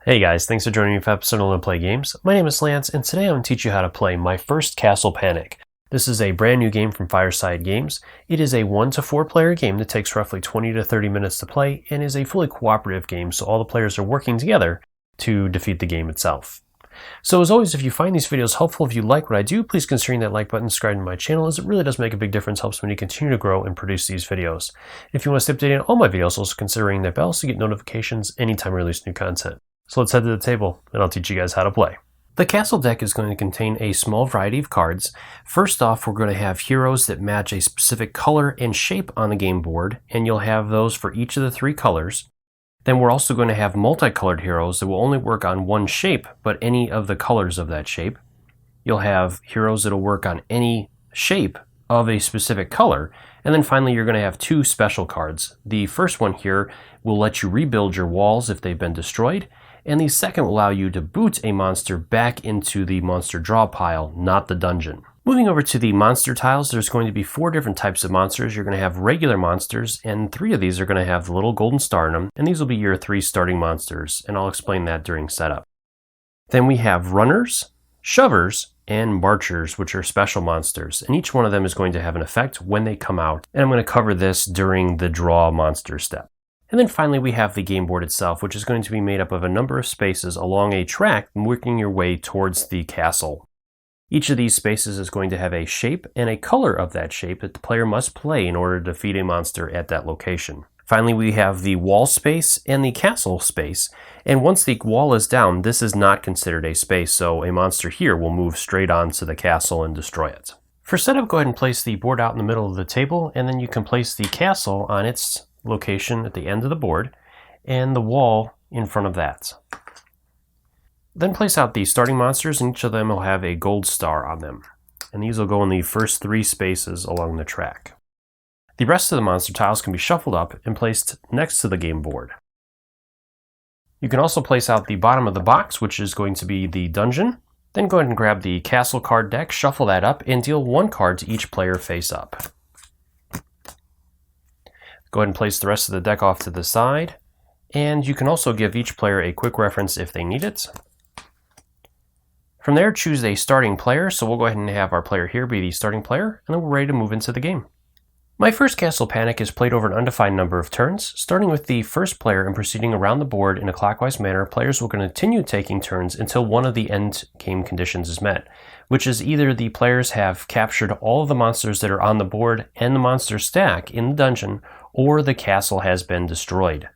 Hey guys, thanks for joining me for episode 1 of Play Games. My name is Lance, and today I'm going to teach you how to play my first Castle Panic. This is a brand new game from Fireside Games. It is a 1 to 4 player game that takes roughly 20 to 30 minutes to play and is a fully cooperative game, so all the players are working together to defeat the game itself. So as always, if you find these videos helpful, if you like what I do, please consider hitting that like button, subscribing to my channel, as it really does make a big difference, helps me to continue to grow and produce these videos. If you want to stay updated on all my videos, also consider ringing that bell so you get notifications anytime I release new content. So let's head to the table and I'll teach you guys how to play. The castle deck is going to contain a small variety of cards. First off, we're going to have heroes that match a specific color and shape on the game board, and you'll have those for each of the 3 colors. Then we're also going to have multicolored heroes that will only work on one shape, but any of the colors of that shape. You'll have heroes that will work on any shape of a specific color. And then finally, you're going to have 2 special cards. The first one here will let you rebuild your walls if they've been destroyed. And the second will allow you to boot a monster back into the monster draw pile, not the dungeon. Moving over to the monster tiles, there's going to be 4 different types of monsters. You're going to have regular monsters, and 3 of these are going to have the little golden star in them, and these will be your 3 starting monsters, and I'll explain that during setup. Then we have runners, shovers, and marchers, which are special monsters, and each one of them is going to have an effect when they come out, and I'm going to cover this during the draw monster step. And then finally we have the game board itself, which is going to be made up of a number of spaces along a track working your way towards the castle. Each of these spaces is going to have a shape and a color of that shape that the player must play in order to defeat a monster at that location. Finally, we have the wall space and the castle space, and once the wall is down, this is not considered a space, so a monster here will move straight onto the castle and destroy it. For setup, go ahead and place the board out in the middle of the table, and then you can place the castle on its location at the end of the board and the wall in front of that. Then place out the starting monsters, and each of them will have a gold star on them, and these will go in the first 3 spaces along the track. The rest of the monster tiles can be shuffled up and placed next to the game board. You can also place out the bottom of the box, which is going to be the dungeon. Then go ahead and grab the castle card deck, shuffle that up, and deal 1 card to each player face up. Go ahead and place the rest of the deck off to the side, and you can also give each player a quick reference if they need it. From there, choose a starting player, so we'll go ahead and have our player here be the starting player, and then we're ready to move into the game. My first Castle Panic is played over an undefined number of turns. Starting with the first player and proceeding around the board in a clockwise manner, players will continue taking turns until one of the end game conditions is met, which is either the players have captured all of the monsters that are on the board and the monster stack in the dungeon, or the castle has been destroyed.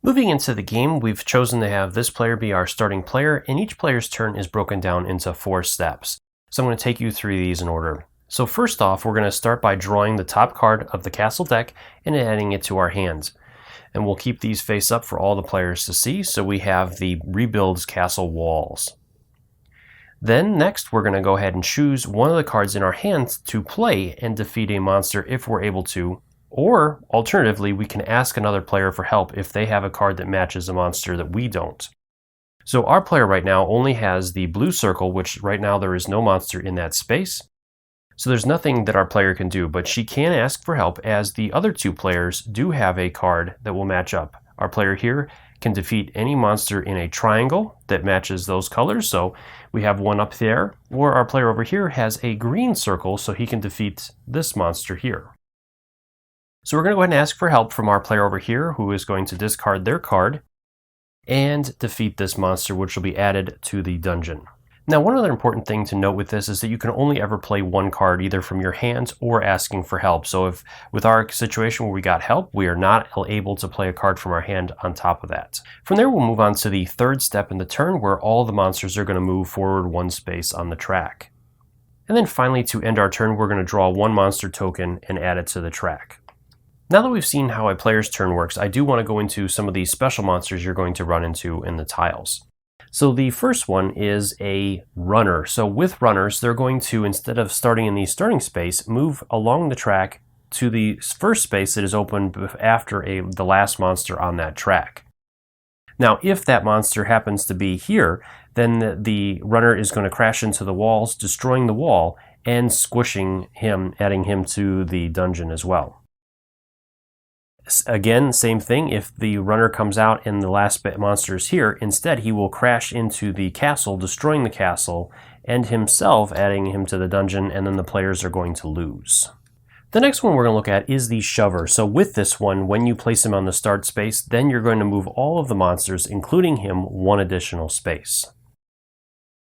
Moving into the game, we've chosen to have this player be our starting player, and each player's turn is broken down into 4 steps. So I'm going to take you through these in order. So first off, we're going to start by drawing the top card of the castle deck and adding it to our hand. And we'll keep these face up for all the players to see, so we have the rebuilds castle walls. Then next, we're going to go ahead and choose one of the cards in our hand to play and defeat a monster if we're able to. Or, alternatively, we can ask another player for help if they have a card that matches a monster that we don't. So our player right now only has the blue circle, which right now there is no monster in that space. So there's nothing that our player can do, but she can ask for help as the other 2 players do have a card that will match up. Our player here can defeat any monster in a triangle that matches those colors, so we have one up there. Or our player over here has a green circle, so he can defeat this monster here. So we're going to go ahead and ask for help from our player over here, who is going to discard their card and defeat this monster, which will be added to the dungeon. Now, one other important thing to note with this is that you can only ever play 1 card either from your hand or asking for help. So if with our situation where we got help, we are not able to play a card from our hand on top of that. From there, we'll move on to the 3rd step in the turn, where all the monsters are going to move forward 1 space on the track. And then finally, to end our turn, we're going to draw 1 monster token and add it to the track. Now that we've seen how a player's turn works, I do want to go into some of these special monsters you're going to run into in the tiles. So the first one is a runner. So with runners, they're going to, instead of starting in the starting space, move along the track to the first space that is open after the last monster on that track. Now, if that monster happens to be here, then the runner is going to crash into the walls, destroying the wall and squishing him, adding him to the dungeon as well. Again, same thing. If the runner comes out and the last monster is here, instead he will crash into the castle, destroying the castle, and himself adding him to the dungeon, and then the players are going to lose. The next one we're going to look at is the shover. So with this one, when you place him on the start space, then you're going to move all of the monsters, including him, one additional space.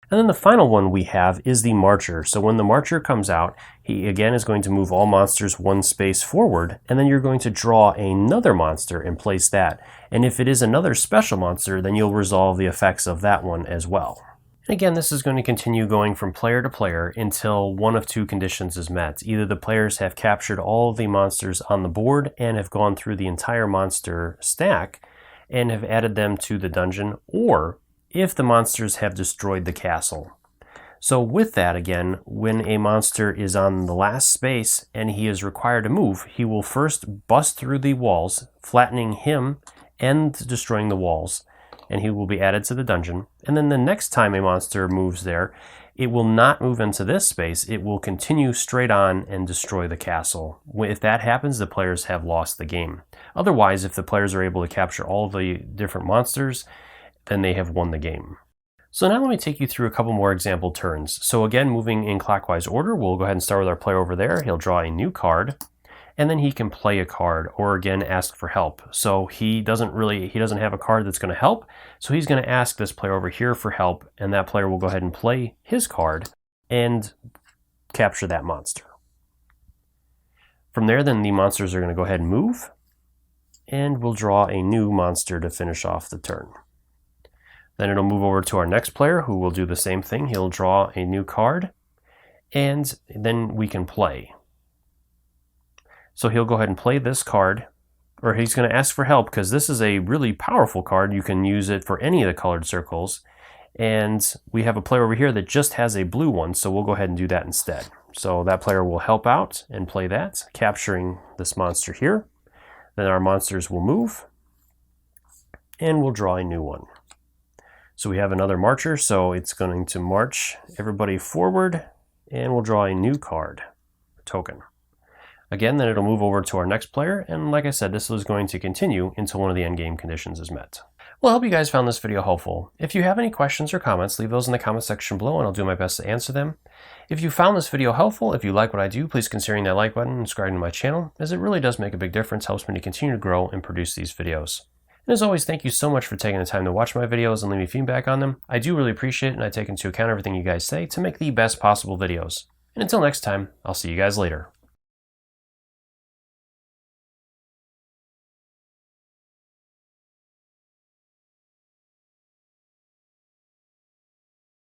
And then the final one we have is the marcher. So when the marcher comes out, he again is going to move all monsters one space forward, and then you're going to draw another monster and place that. And if it is another special monster, then you'll resolve the effects of that one as well. And again, this is going to continue going from player to player until one of two conditions is met. Either the players have captured all of the monsters on the board and have gone through the entire monster stack and have added them to the dungeon, or if the monsters have destroyed the castle. So with that, again, when a monster is on the last space and he is required to move, he will first bust through the walls, flattening him and destroying the walls, and he will be added to the dungeon. And then the next time a monster moves there, it will not move into this space. It will continue straight on and destroy the castle. If that happens, the players have lost the game. Otherwise, if the players are able to capture all the different monsters, then they have won the game. So now let me take you through a couple more example turns. So again, moving in clockwise order, we'll go ahead and start with our player over there. He'll draw a new card, and then he can play a card, or again, ask for help. So he doesn't have a card that's going to help, so he's going to ask this player over here for help, and that player will go ahead and play his card and capture that monster. From there, then the monsters are going to go ahead and move, and we'll draw a new monster to finish off the turn. Then it'll move over to our next player, who will do the same thing. He'll draw a new card, and then we can play. So he'll go ahead and play this card, or he's going to ask for help, because this is a really powerful card. You can use it for any of the colored circles. And we have a player over here that just has a blue one, so we'll go ahead and do that instead. So that player will help out and play that, capturing this monster here. Then our monsters will move, and we'll draw a new one. So we have another marcher, so it's going to march everybody forward, and we'll draw a new card, a token. Again, then it'll move over to our next player, and like I said, this is going to continue until one of the endgame conditions is met. Well, I hope you guys found this video helpful. If you have any questions or comments, leave those in the comment section below, and I'll do my best to answer them. If you found this video helpful, if you like what I do, please consider hitting that like button and subscribing to my channel, as it really does make a big difference, helps me to continue to grow and produce these videos. And as always, thank you so much for taking the time to watch my videos and leave me feedback on them. I do really appreciate it, and I take into account everything you guys say to make the best possible videos. And until next time, I'll see you guys later.